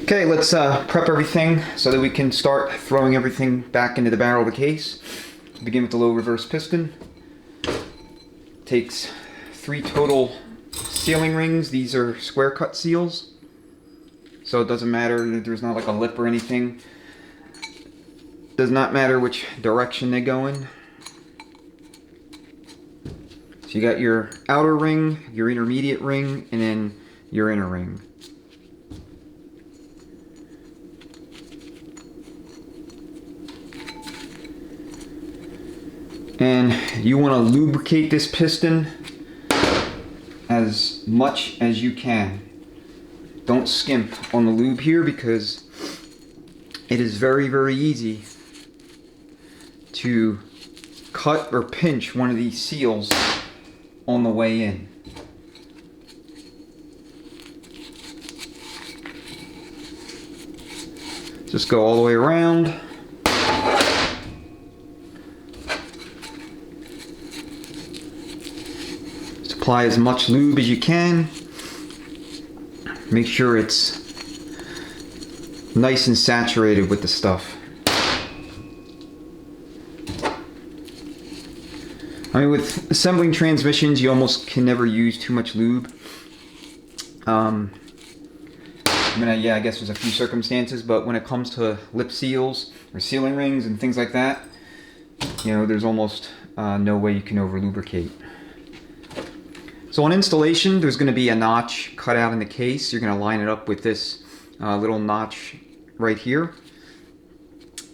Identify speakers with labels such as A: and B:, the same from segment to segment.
A: Okay, let's prep everything so that we can start throwing everything back into the barrel of the case. Begin with the low reverse piston. Takes 3 total sealing rings. These are square cut seals, so it doesn't matter that there's not like a lip or anything. Does not matter which direction they go in. So you got your outer ring, your intermediate ring, and then your inner ring. And you want to lubricate this piston as much as you can. Don't skimp on the lube here, because it is very, very easy to cut or pinch one of these seals on the way in. Just go all the way around. Apply as much lube as you can. Make sure it's nice and saturated with the stuff. I mean, with assembling transmissions, you almost can never use too much lube. I mean, yeah, I guess there's a few circumstances, but when it comes to lip seals or sealing rings and things like that, you know, there's almost no way you can over lubricate. So on installation, there's going to be a notch cut out in the case. You're going to line it up with this little notch right here.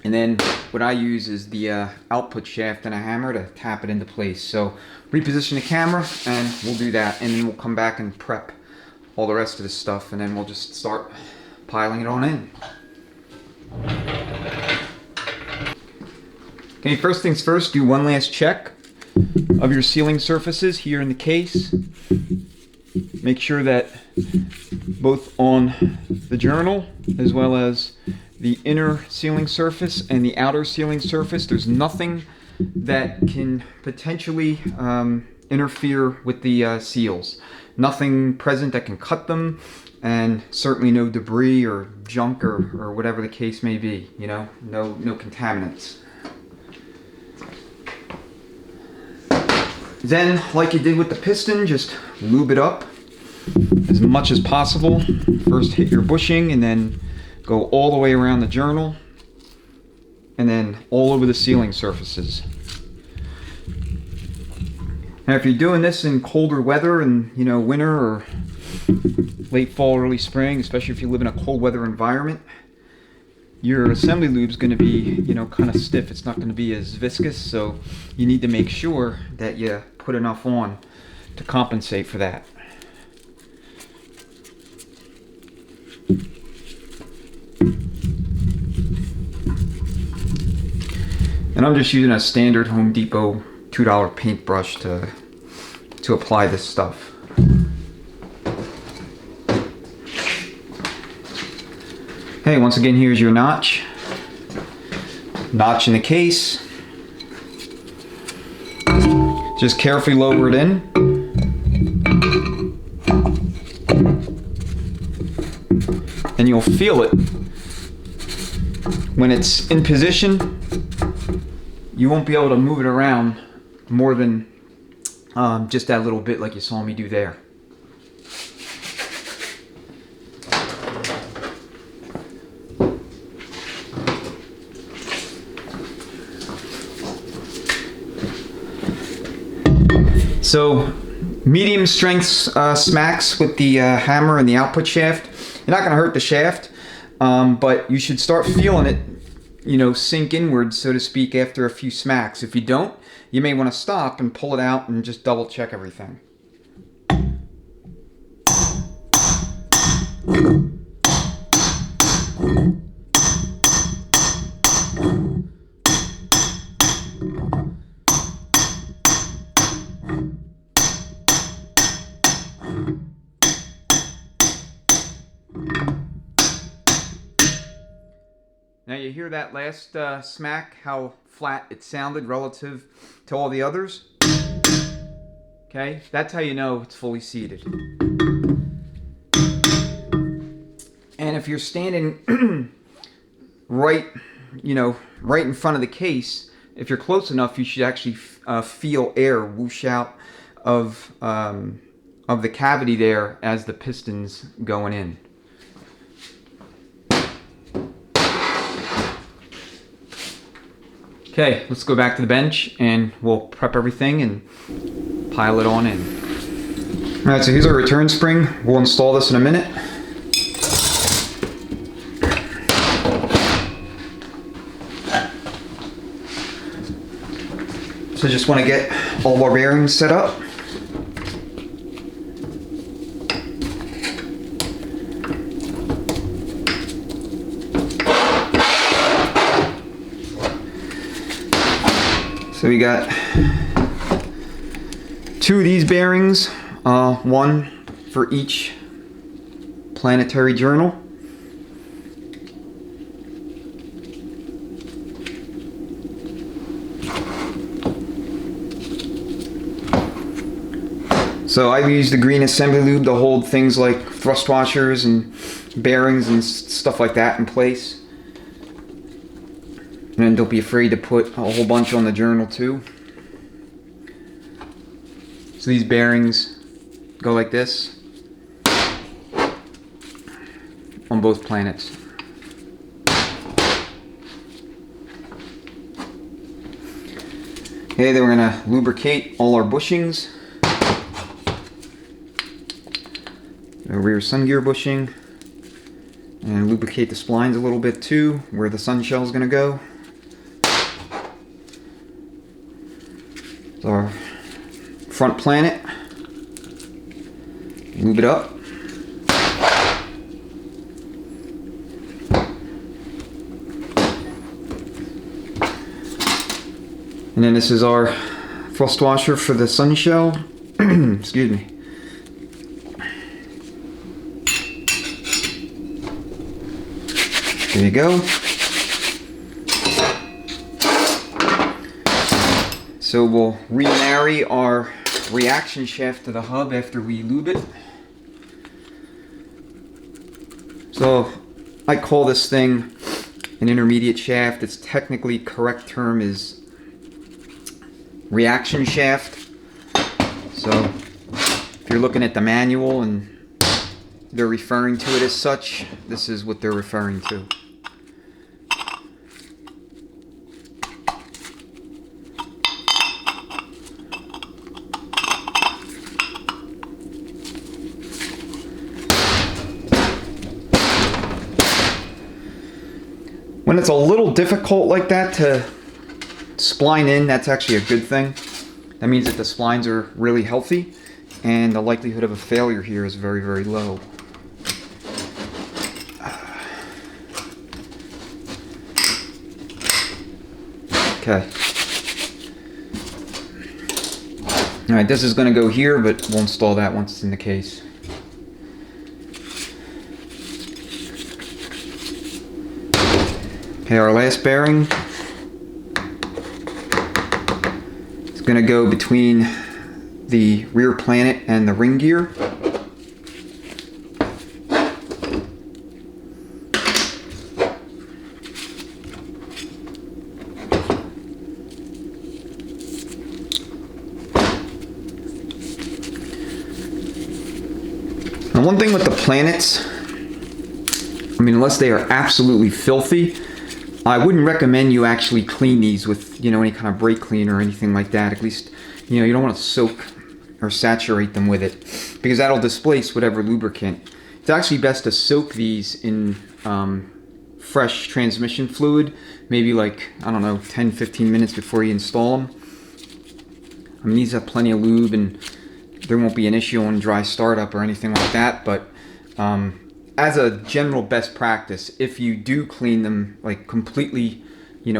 A: And then what I use is the output shaft and a hammer to tap it into place. So reposition the camera and we'll do that. And then we'll come back and prep all the rest of this stuff. And then we'll just start piling it on in. Okay, first things first, do one last check of your sealing surfaces here in the case. Make sure that both on the journal as well as the inner sealing surface and the outer sealing surface, there's nothing that can potentially interfere with the seals. Nothing present that can cut them, and certainly no debris or junk or whatever the case may be, you know, no contaminants. Then, like you did with the piston, just lube it up as much as possible. First hit your bushing and then go all the way around the journal and then all over the sealing surfaces. Now if you're doing this in colder weather and, you know, winter or late fall, early spring, especially if you live in a cold weather environment, your assembly lube is going to be, you know, kind of stiff. It's not going to be as viscous, so you need to make sure that you put enough on to compensate for that. And I'm just using a standard Home Depot $2 paintbrush to apply this stuff. Okay, once again, here's your notch. Notch in the case. Just carefully lower it in. And you'll feel it when it's in position. You won't be able to move it around more than just that little bit like you saw me do there. So medium strength smacks with the hammer and the output shaft. You're not going to hurt the shaft, but you should start feeling it, you know, sink inwards, so to speak, after a few smacks. If you don't, you may want to stop and pull it out and just double check everything. Now you hear that last smack, how flat it sounded relative to all the others. Okay, that's how you know it's fully seated. And if you're standing right in front of the case, if you're close enough, you should actually feel air whoosh out of the cavity there as the piston's going in. Okay, let's go back to the bench and we'll prep everything and pile it on in. Alright, so here's our return spring. We'll install this in a minute. So just want to get all of our bearings set up. So we got 2 of these bearings, one for each planetary journal. So I use the green assembly lube to hold things like thrust washers and bearings and stuff like that in place. And don't be afraid to put a whole bunch on the journal too. So these bearings go like this on both planets. Okay, then we're going to lubricate all our bushings. The rear sun gear bushing. And lubricate the splines a little bit too, where the sun shell is going to go. So our front planet. Lube it up. And then this is our thrust washer for the sun shell. Excuse me. There you go. So we'll remarry our reaction shaft to the hub after we lube it. So I call this thing an intermediate shaft. Its technically correct term is reaction shaft. So if you're looking at the manual and they're referring to it as such, this is what they're referring to. When it's a little difficult like that to spline in, that's actually a good thing. That means that the splines are really healthy and the likelihood of a failure here is very, very low. Okay. Alright, this is going to go here, but we'll install that once it's in the case. Okay, our last bearing is going to go between the rear planet and the ring gear. Now, one thing with the planets, I mean, unless they are absolutely filthy, I wouldn't recommend you actually clean these with, any kind of brake cleaner or anything like that. At least, you don't want to soak or saturate them with it because that'll displace whatever lubricant. It's actually best to soak these in fresh transmission fluid, maybe like, 10-15 minutes before you install them. I mean, these have plenty of lube and there won't be an issue on dry startup or anything like that, but as a general best practice, if you do clean them, like completely,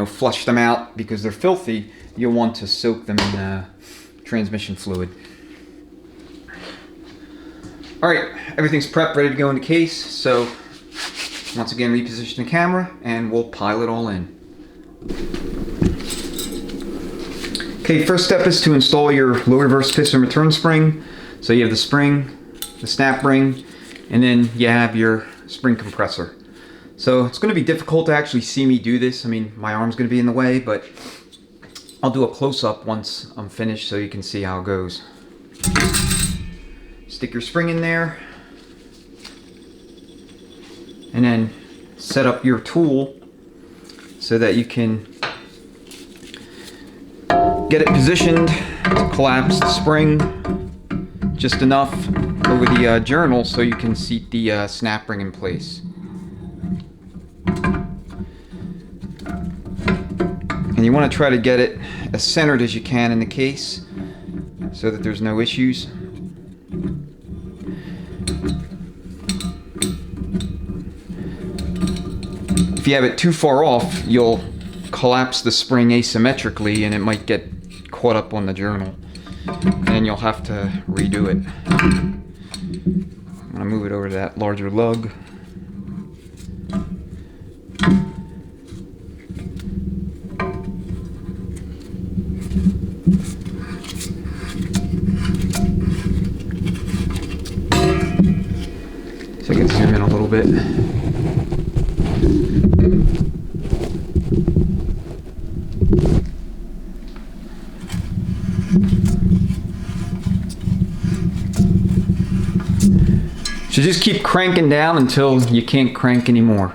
A: flush them out because they're filthy, you'll want to soak them in transmission fluid. Alright, everything's prepped, ready to go in the case, so once again reposition the camera and we'll pile it all in. Okay, first step is to install your low reverse piston return spring. So you have the spring, the snap ring, and then you have your spring compressor. So it's going to be difficult to actually see me do this. I mean, my arm's going to be in the way, but I'll do a close-up once I'm finished so you can see how it goes. Stick your spring in there, and then set up your tool so that you can get it positioned to collapse the spring just enough over the journal so you can seat the snap ring in place. And you want to try to get it as centered as you can in the case so that there's no issues. If you have it too far off, you'll collapse the spring asymmetrically and it might get caught up on the journal. And you'll have to redo it. I'm going to move it over to that larger lug. So I can zoom in a little bit. So just keep cranking down until you can't crank anymore.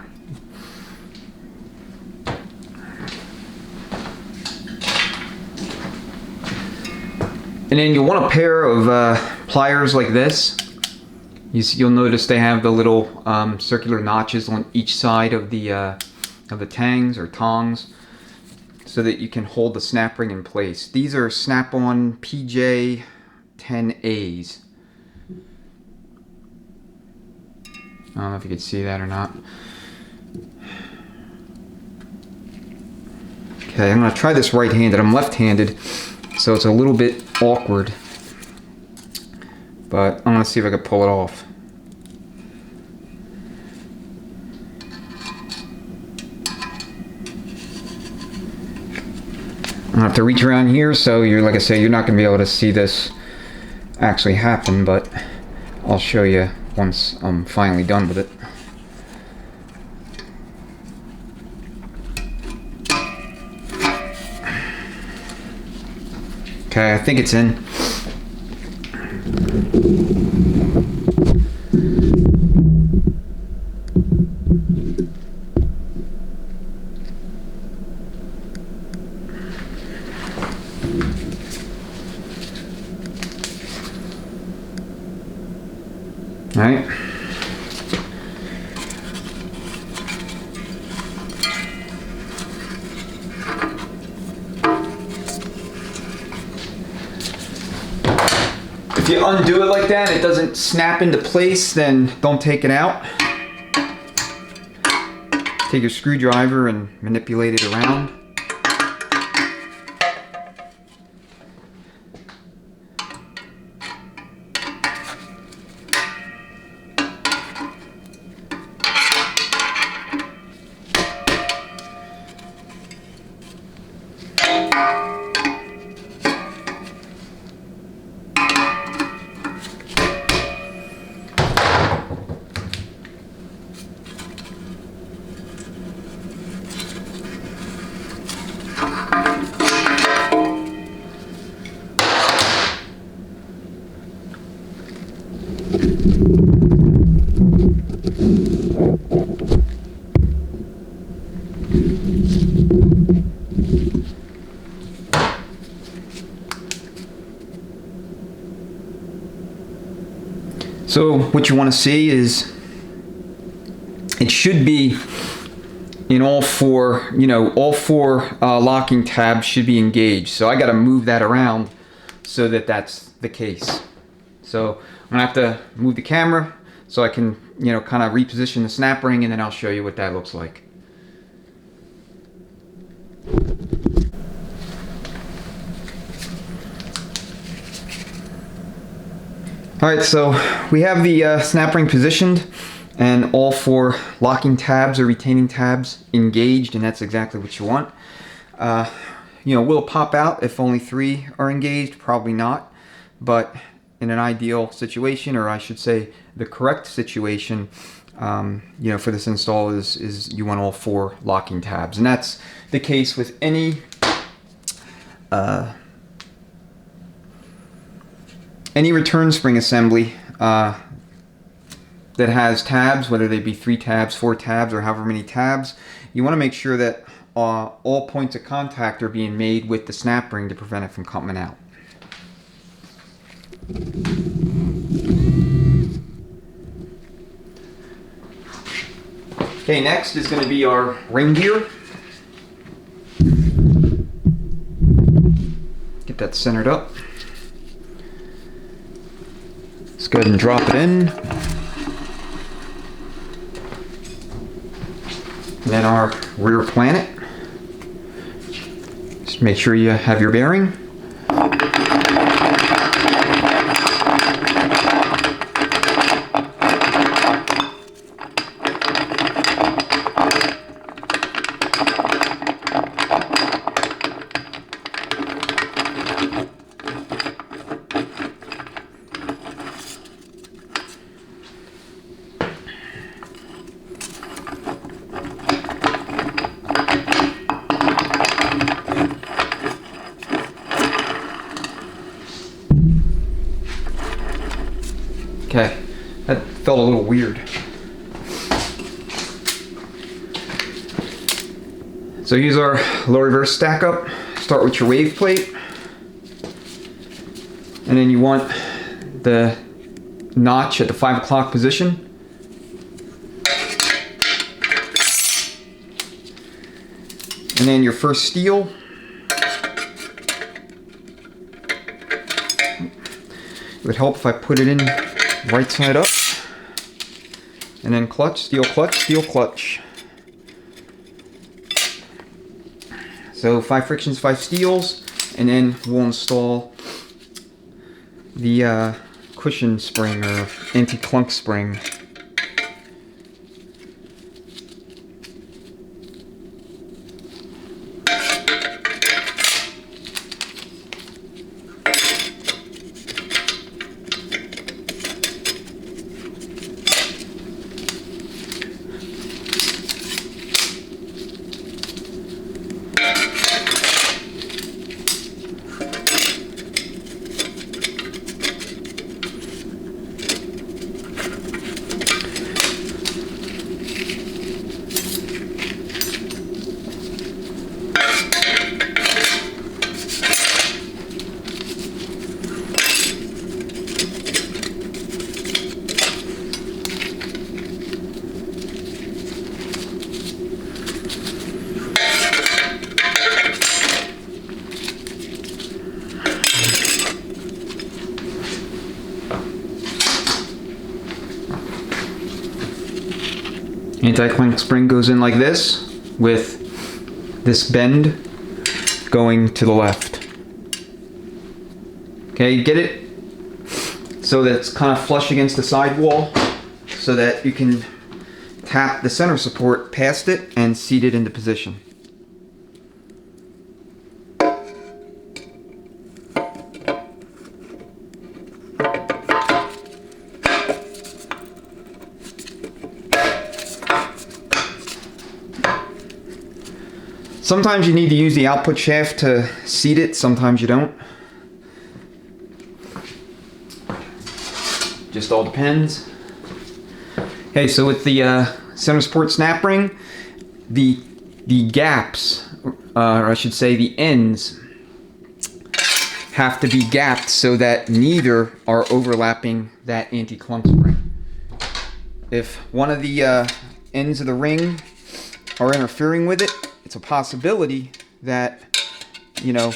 A: And then you'll want a pair of pliers like this. You'll notice they have the little circular notches on each side of the tangs or tongs so that you can hold the snap ring in place. These are Snap-on PJ10As. I don't know if you can see that or not. Okay, I'm going to try this right-handed. I'm left-handed, so it's a little bit awkward. But I'm going to see if I can pull it off. I'm going to have to reach around here, so like I say, you're not going to be able to see this actually happen, but I'll show you once I'm finally done with it. Okay, I think it's in. All right. If you undo it like that, it doesn't snap into place, then don't take it out. Take your screwdriver and manipulate it around. So what you want to see is it should be in all four, all four locking tabs should be engaged. So I got to move that around so that that's the case. So I'm gonna have to move the camera so I can, kind of reposition the snap ring, and then I'll show you what that looks like. Alright, so we have the snap ring positioned and all four locking tabs or retaining tabs engaged, and that's exactly what you want. You know, will it pop out if only 3 are engaged? Probably not. But in an ideal situation, or I should say the correct situation, you know, for this install is you want all 4 locking tabs. And that's the case with any return spring assembly that has tabs, whether they be 3 tabs, 4 tabs, or however many tabs. You want to make sure that all points of contact are being made with the snap ring to prevent it from coming out. Okay, next is going to be our ring gear. Get that centered up. Let's go ahead and drop it in. Then our rear planet. Just make sure you have your bearing. Okay, that felt a little weird. So use our low reverse stack up. Start with your wave plate. And then you want the notch at the 5 o'clock position. And then your first steel. It would help if I put it in right side up. And then clutch, steel clutch, steel clutch. So 5 frictions, 5 steels, and then we'll install the cushion spring or anti-clunk spring. Anti-clunk spring goes in like this, with this bend going to the left. Okay, get it so that it's kind of flush against the sidewall, so that you can tap the center support past it and seat it into position. Sometimes you need to use the output shaft to seat it, sometimes you don't. Just all depends. Okay, so with the center support snap ring, the gaps, or I should say the ends, have to be gapped so that neither are overlapping that anti-clunk spring. If one of the ends of the ring are interfering with it, it's a possibility that, you know,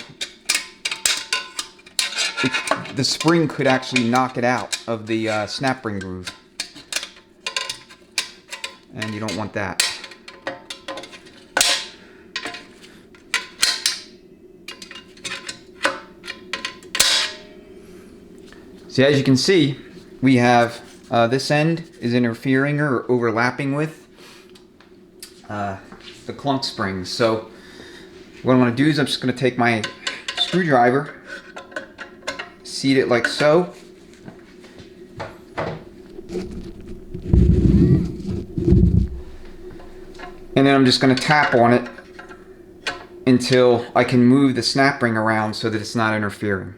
A: the spring could actually knock it out of the snap ring groove. And you don't want that. So as you can see, we have this end is interfering or overlapping with the clunk springs. So What I'm going to do is I'm just going to take my screwdriver, seat it like so. And then I'm just going to tap on it until I can move the snap ring around so that it's not interfering.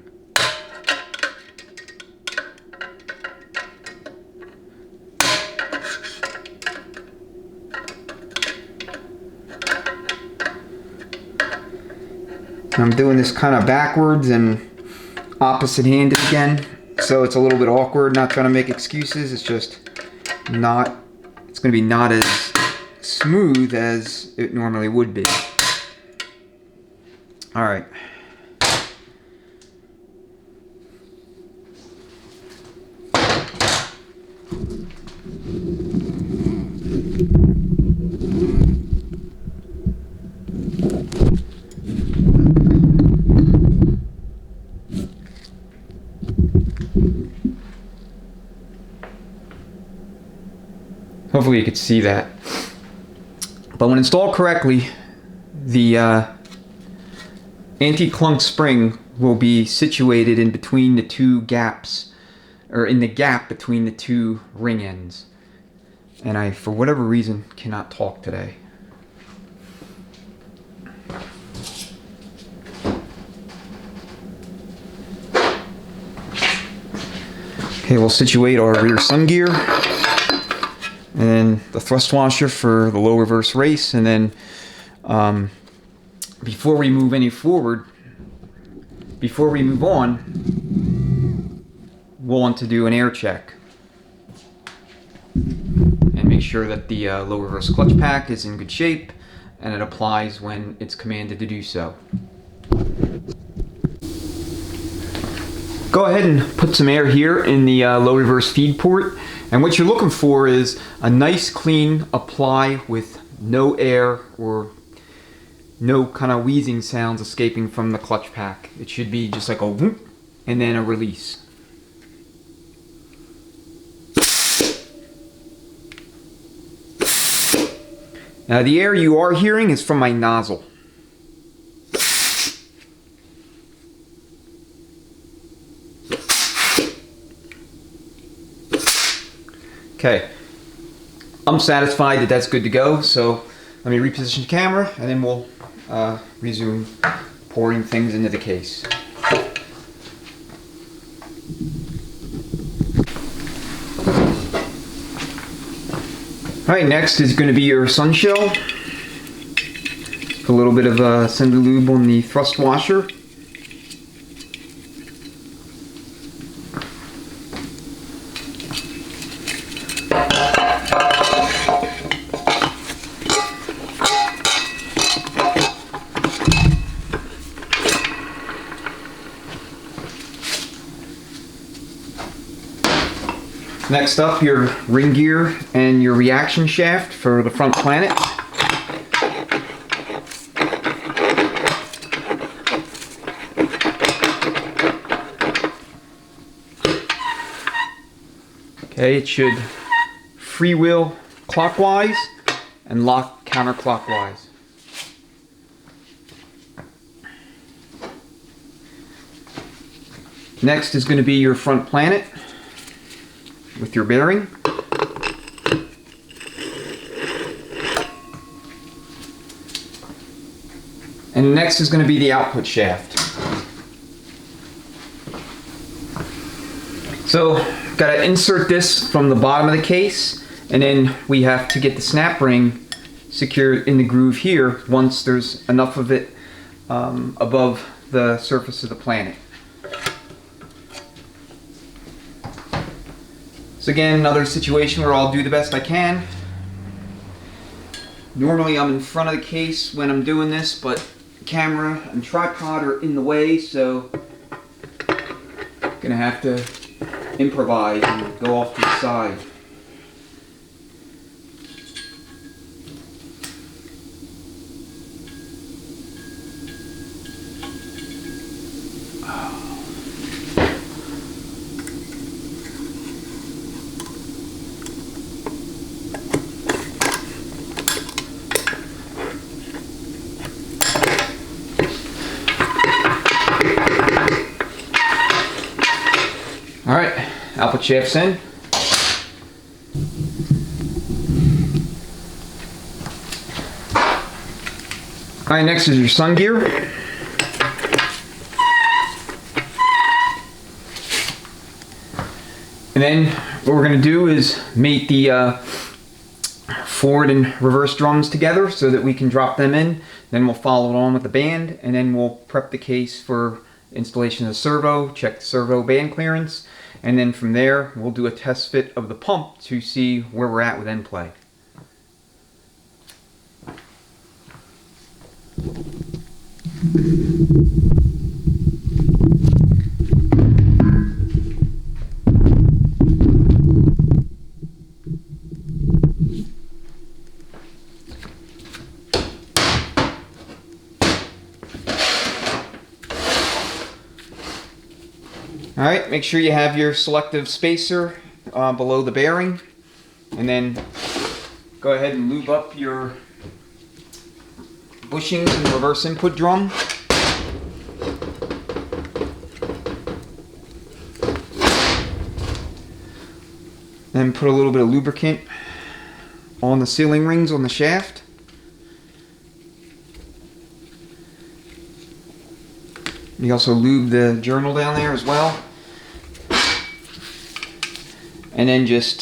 A: I'm doing this kind of backwards and opposite-handed again, so it's a little bit awkward. Not trying to make excuses, it's just not, it's going to be not as smooth as it normally would be. Alright. Hopefully you could see that. But when installed correctly, the anti-clunk spring will be situated in between the two gaps, or in the gap between the two ring ends. And I, for whatever reason, cannot talk today. Okay, we'll situate our rear sun gear, and then the thrust washer for the low reverse race, and then before we move any forward, before we move on, we'll want to do an air check and make sure that the low reverse clutch pack is in good shape and it applies when it's commanded to do so. Go ahead and put some air here in the low reverse feed port, and what you're looking for is a nice clean apply with no air or no kind of wheezing sounds escaping from the clutch pack. It should be just like a whoop and then a release. Now the air you are hearing is from my nozzle. Okay, I'm satisfied that that's good to go, so let me reposition the camera and then we'll resume pouring things into the case. Alright, next is going to be your sun shell. A little bit of assembly lube on the thrust washer. Next up, your ring gear and your reaction shaft for the front planet. Okay, it should freewheel clockwise and lock counterclockwise. Next is going to be your front planet with your bearing. And next is going to be the output shaft. So, got to insert this from the bottom of the case, and then we have to get the snap ring secured in the groove here once there's enough of it above the surface of the planet. So again, another situation where I'll do the best I can. Normally I'm in front of the case when I'm doing this, but camera and tripod are in the way, so I'm gonna have to improvise and go off to the side. output shafts in. Alright, next is your sun gear. And then what we're going to do is mate the forward and reverse drums together so that we can drop them in. Then we'll follow it on with the band, and then we'll prep the case for installation of the servo, check the servo band clearance, and then from there we'll do a test fit of the pump to see where we're at with end play. Alright, make sure you have your selective spacer below the bearing, and then go ahead and lube up your bushings in the reverse input drum. Then put a little bit of lubricant on the sealing rings on the shaft. You also lube the journal down there as well. And then just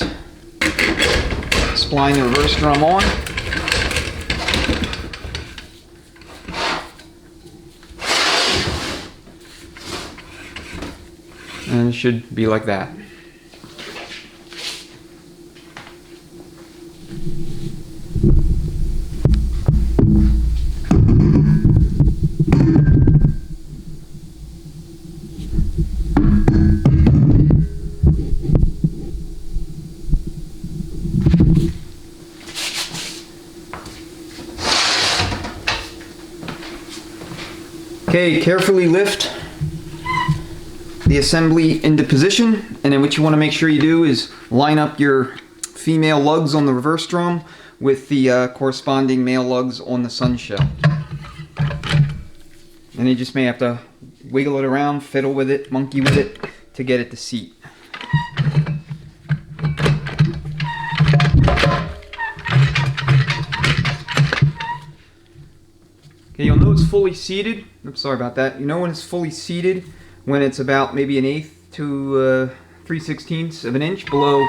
A: spline the reverse drum on. And it should be like that. Okay, carefully lift the assembly into position, and then what you want to make sure you do is line up your female lugs on the reverse drum with the corresponding male lugs on the sun shell. And you just may have to wiggle it around, fiddle with it, monkey with it to get it to seat. Okay, you'll know it's fully seated. I'm sorry about that. You know when it's fully seated when it's about maybe 1/8 to 3/16 of an inch below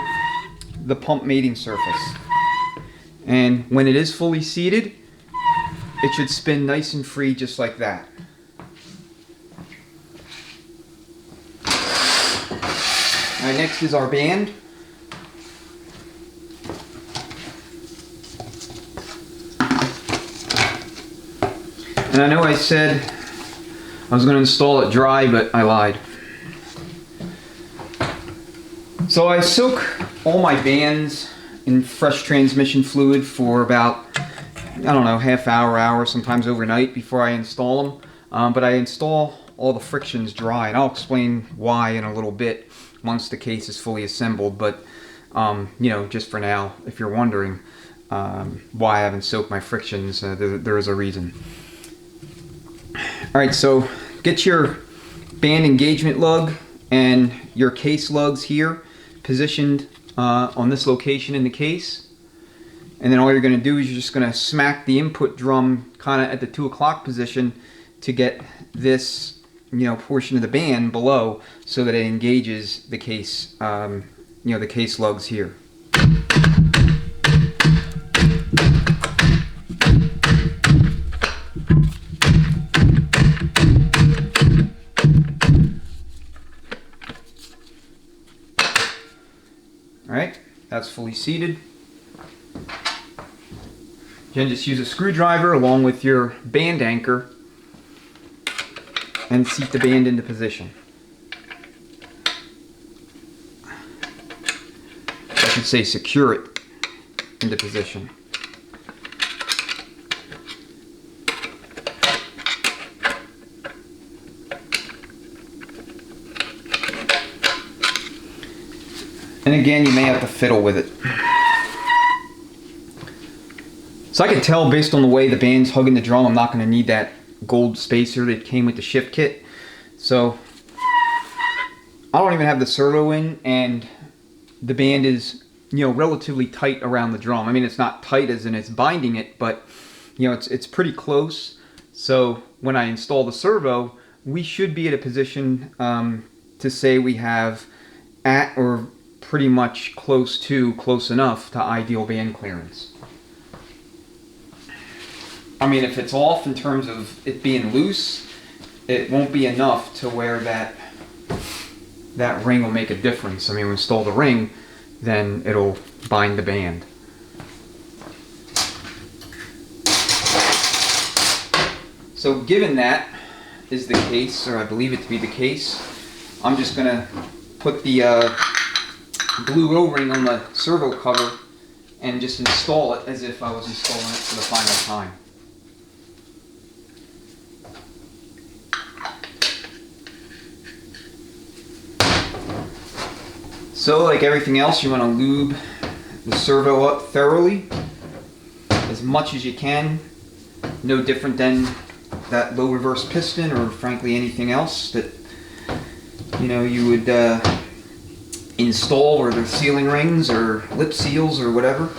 A: the pump mating surface. And when it is fully seated, it should spin nice and free just like that. Alright, next is our band. And I know I said I was going to install it dry, but I lied. So I soak all my bands in fresh transmission fluid for about, I don't know, half hour, sometimes overnight before I install them. But I install all the frictions dry, and I'll explain why in a little bit once the case is fully assembled. But you know, just for now, if you're wondering why I haven't soaked my frictions, there is a reason. Alright, so get your band engagement lug and your case lugs here positioned on this location in the case. And then all you're going to do is you're just going to smack the input drum kind of at the 2 o'clock position to get this, you know, portion of the band below so that it engages the case, you know, the case lugs here. Alright, that's fully seated. Then just use a screwdriver along with your band anchor and seat the band into position. I should say secure it into position. And again, you may have to fiddle with it. So I can tell based on the way the band's hugging the drum, I'm not going to need that gold spacer that came with the shift kit. So I don't even have the servo in, and the band is, you know, relatively tight around the drum. I mean, it's not tight as in it's binding it, but you know, it's pretty close. So when I install the servo, we should be at a position to say we have at or pretty much close enough to ideal band clearance. I mean, if it's off in terms of it being loose, it won't be enough to where that ring will make a difference. I mean, when we install the ring, then it'll bind the band. So given that is the case, or I believe it to be the case, I'm just going to put the blue O-ring on the servo cover and just install it as if I was installing it for the final time. So like everything else, you want to lube the servo up thoroughly as much as you can. No different than that low reverse piston, or frankly anything else that you would install, or the sealing rings or lip seals or whatever.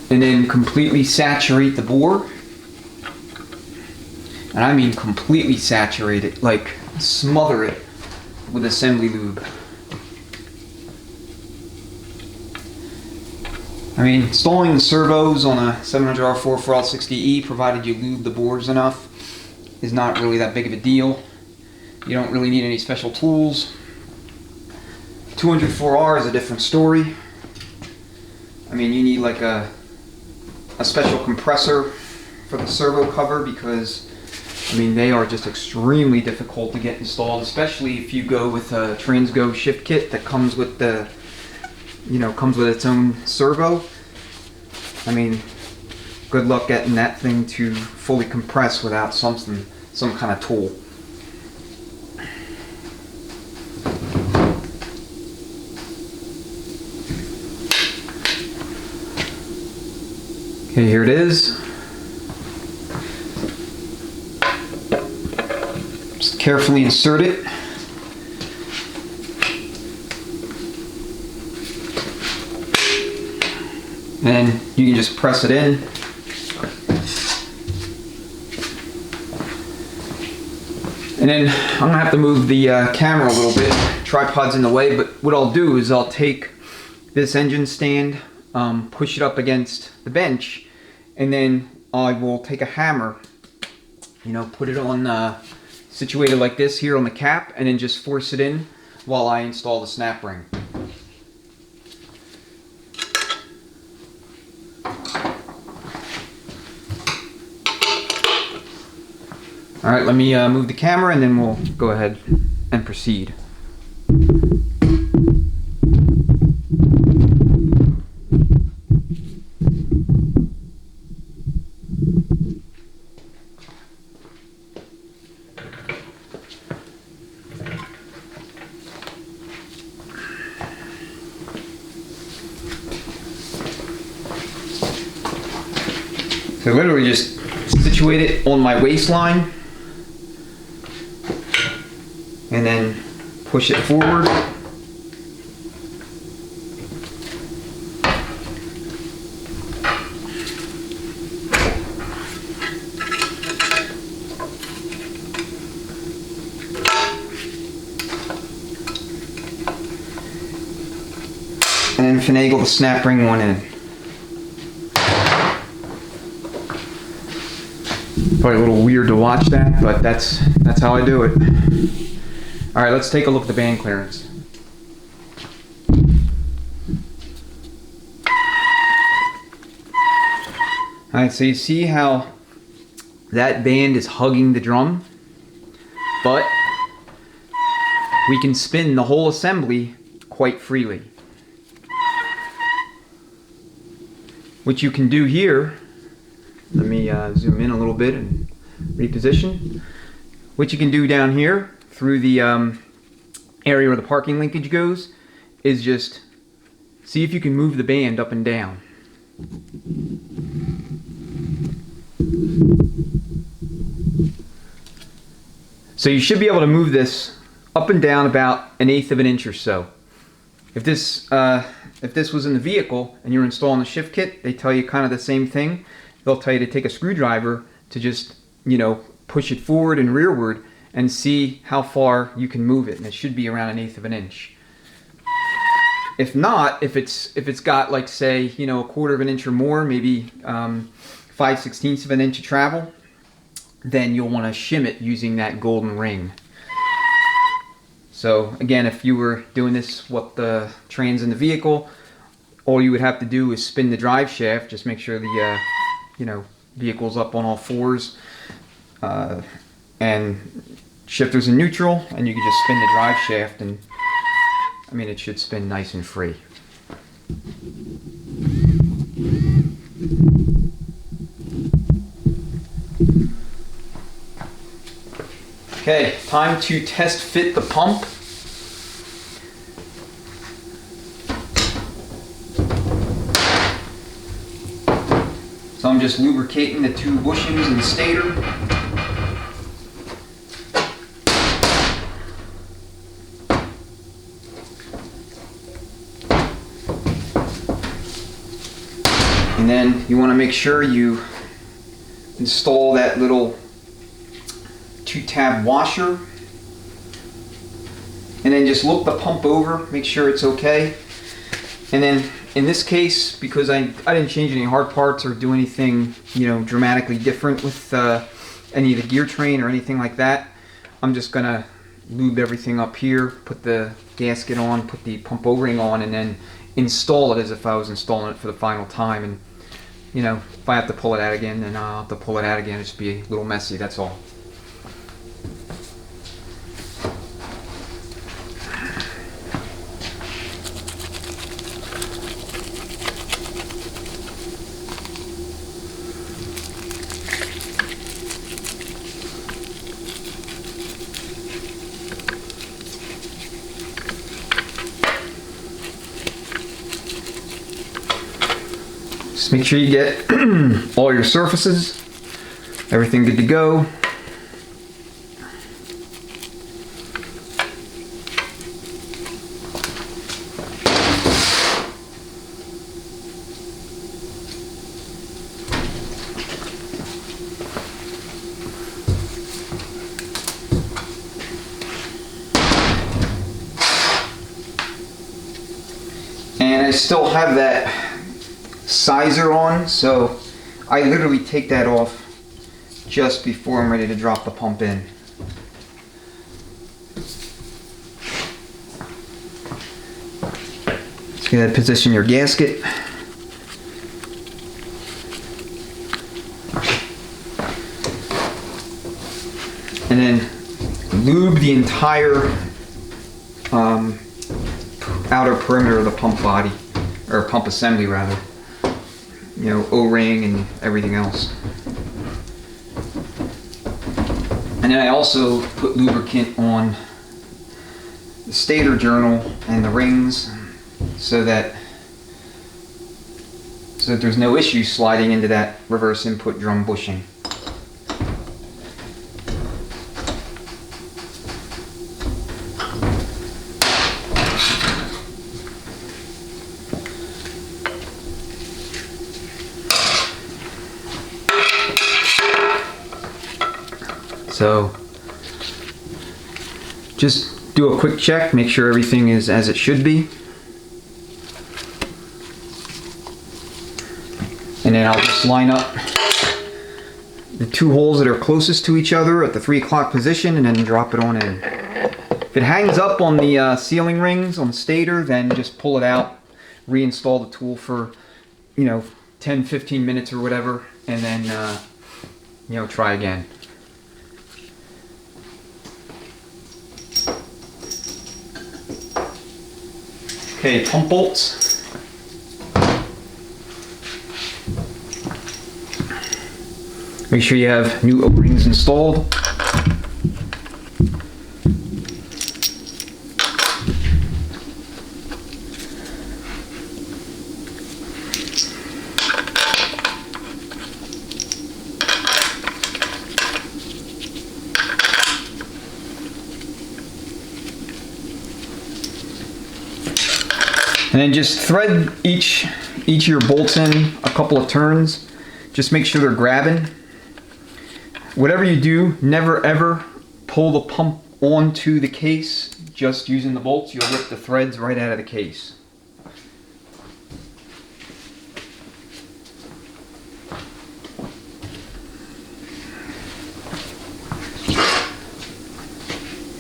A: And then completely saturate the bore. And I mean completely saturate it, like smother it with assembly lube. I mean, installing the servos on a 700R4 4L60E, provided you lube the bores enough, is not really that big of a deal. You don't really need any special tools. 204R is a different story. I mean, you need like a special compressor for the servo cover, because I mean, they are just extremely difficult to get installed, especially if you go with a Transgo shift kit that comes with the, comes with its own servo. I mean, good luck getting that thing to fully compress without some kind of tool. Okay, here it is. Just carefully insert it. And you can just press it in. And then I'm gonna have to move the camera a little bit. Tripod's in the way, but what I'll do is I'll take this engine stand, push it up against the bench, and then I will take a hammer, put it on situated like this here on the cap, and then just force it in while I install the snap ring. Alright, let me move the camera and then we'll go ahead and proceed. So literally just situate it on my waistline and then push it forward. And then finagle the snap ring one in. Probably a little weird to watch that, but that's how I do it. Alright, let's take a look at the band clearance. Alright, so you see how that band is hugging the drum, but we can spin the whole assembly quite freely. What you can do here, let me zoom in a little bit and reposition. What you can do down here through the area where the parking linkage goes is just see if you can move the band up and down. So you should be able to move this up and down about 1/8 of an inch or so. If this was in the vehicle and you're installing the shift kit, they tell you kind of the same thing. They'll tell you to take a screwdriver to just, you know, push it forward and rearward and see how far you can move it, and it should be around 1/8 of an inch. If not, if it's got, like, say, you know, 1/4 of an inch or more, maybe 5/16 of an inch of travel, then you'll want to shim it using that golden ring. So again, if you were doing this with the trans in the vehicle, all you would have to do is spin the drive shaft. Just make sure the you know, vehicle's up on all fours, and shifter's in neutral, and you can just spin the drive shaft, and I mean, it should spin nice and free. Okay, time to test fit the pump. So I'm just lubricating the 2 bushings in the stator. And then you want to make sure you install that little 2-tab washer, and then just look the pump over, make sure it's okay. And then in this case, because I didn't change any hard parts or do anything, you know, dramatically different with any of the gear train or anything like that, I'm just gonna lube everything up here, put the gasket on, put the pump O-ring on, and then install it as if I was installing it for the final time. And you know, if I have to pull it out again, then I'll have to pull it out again. It should be a little messy, that's all. Just make sure you get all your surfaces, everything good to go. And I still have that sizer on, so I literally take that off just before I'm ready to drop the pump in. So you gotta position your gasket. And then lube the entire outer perimeter of the pump body, or pump assembly rather. You know, O-ring and everything else. And then I also put lubricant on the stator journal and the rings so that there's no issue sliding into that reverse input drum bushing. So just do a quick check, make sure everything is as it should be. And then I'll just line up the 2 holes that are closest to each other at the 3 o'clock position and then drop it on in. If it hangs up on the sealing rings on the stator, then just pull it out, reinstall the tool for, you know, 10-15 minutes or whatever, and then you know, try again. Okay, pump bolts. Make sure you have new O-rings installed. And then just thread each of your bolts in a couple of turns. Just make sure they're grabbing. Whatever you do, never ever pull the pump onto the case just using the bolts. You'll rip the threads right out of the case.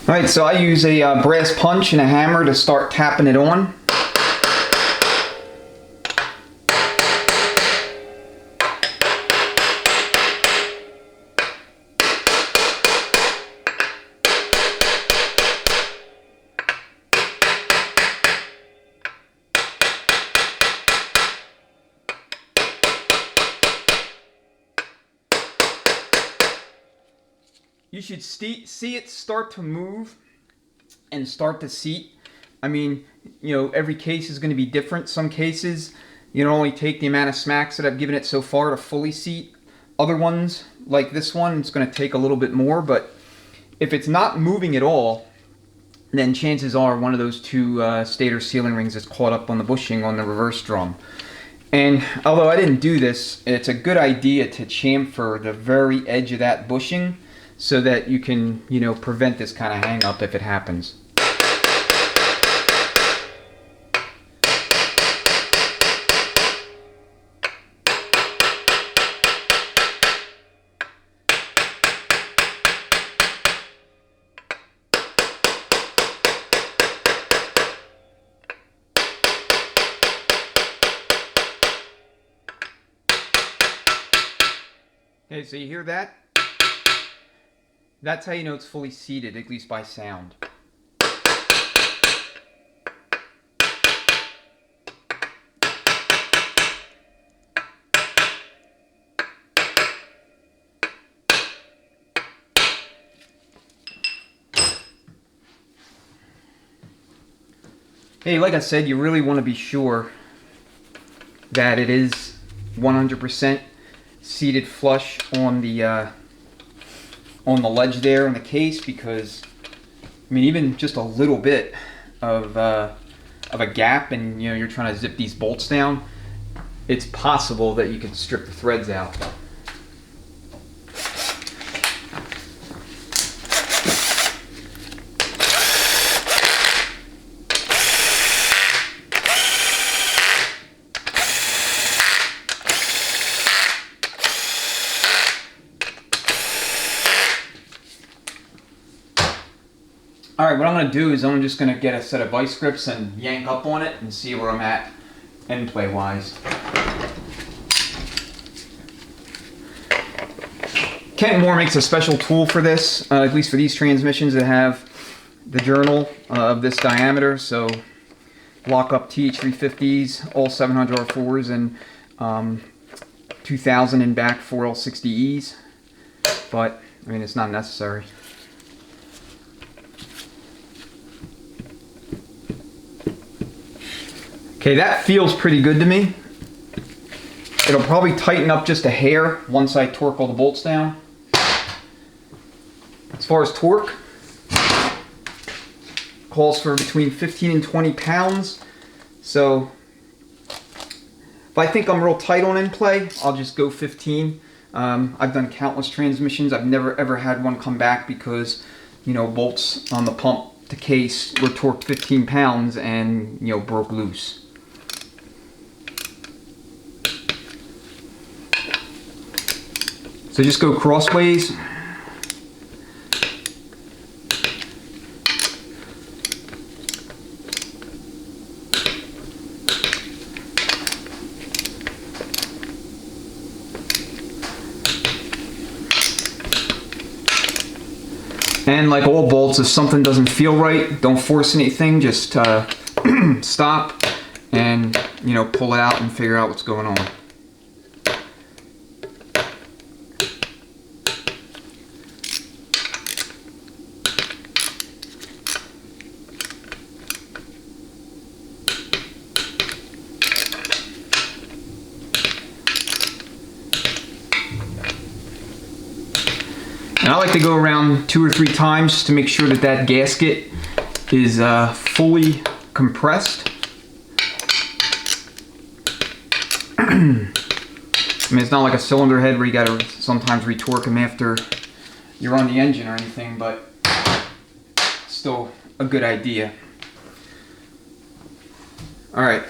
A: Alright, so I use a brass punch and a hammer to start tapping it on. You should see it start to move and start to seat. I mean, you know, every case is going to be different. Some cases, you don't only take the amount of smacks that I've given it so far to fully seat. Other ones, like this one, it's going to take a little bit more. But if it's not moving at all, then chances are one of those two stator sealing rings is caught up on the bushing on the reverse drum. And although I didn't do this, it's a good idea to chamfer the very edge of that bushing, so that you can, you know, prevent this kind of hang up if it happens. Okay, so you hear that? That's how you know it's fully seated, at least by sound. Hey, like I said, you really want to be sure that it is 100% seated flush on the ledge there in the case, because I mean, even just a little bit of a gap, and you know, you're trying to zip these bolts down, it's possible that you can strip the threads out. Alright, what I'm going to do is I'm just going to get a set of vice grips and yank up on it and see where I'm at end play wise. Kent Moore makes a special tool for this, at least for these transmissions that have the journal of this diameter. So lock up TH350s, all 700 R4s, and 2000 in back 4L60Es. But I mean, it's not necessary. Okay, that feels pretty good to me. It'll probably tighten up just a hair once I torque all the bolts down. As far as torque, calls for between 15 and 20 pounds. So if I think I'm real tight on end play, I'll just go 15. I've done countless transmissions. I've never ever had one come back because, you know, bolts on the pump to case were torqued 15 pounds and, you know, broke loose. So just go crossways. And like all bolts, if something doesn't feel right, don't force anything, just stop and, you know, pull it out and figure out what's going on. And I like to go around 2 or 3 times just to make sure that that gasket is fully compressed. I mean, it's not like a cylinder head where you gotta sometimes retorque them after you run the engine or anything, but still a good idea. Alright,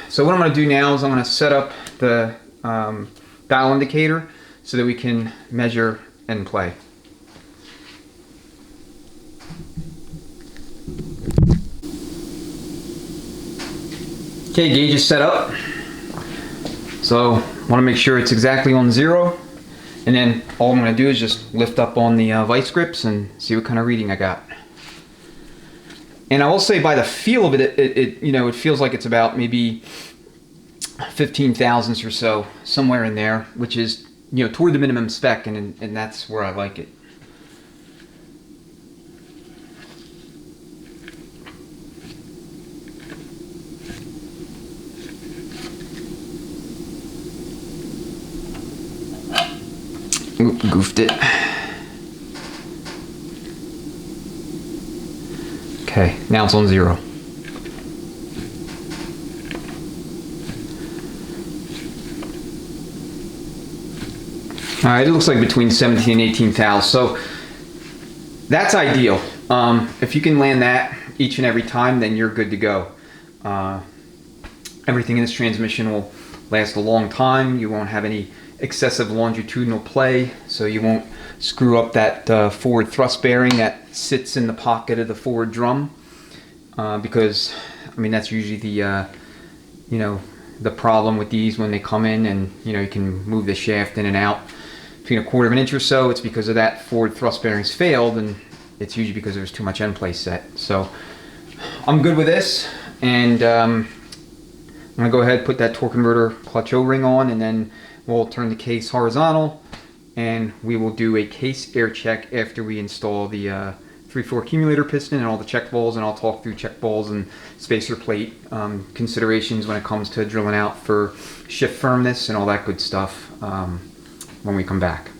A: so what I'm going to do now is I'm going to set up the dial indicator so that we can measure and play. Okay, gauge is set up. So I want to make sure it's exactly on 0. And then all I'm going to do is just lift up on the vice grips and see what kind of reading I got. And I will say, by the feel of it, it feels like it's about maybe 15 thousandths or so, somewhere in there, which is toward the minimum spec, and that's where I like it. Oop, goofed it. Okay, now it's on 0. Alright, it looks like between 17 and 18 thou. So that's ideal. If you can land that each and every time, then you're good to go. Everything in this transmission will last a long time. You won't have any excessive longitudinal play, so you won't screw up that forward thrust bearing that sits in the pocket of the forward drum, because I mean that's usually the the problem with these when they come in, and you can move the shaft in and out between 1/4 of an inch or so. It's because of that forward thrust bearings failed, and it's usually because there's too much end play set. So I'm good with this, and I'm gonna go ahead and put that torque converter clutch O-ring on, and then we'll turn the case horizontal, and we will do a case air check after we install the 3/4 accumulator piston and all the check balls, and I'll talk through check balls and spacer plate considerations when it comes to drilling out for shift firmness and all that good stuff when we come back.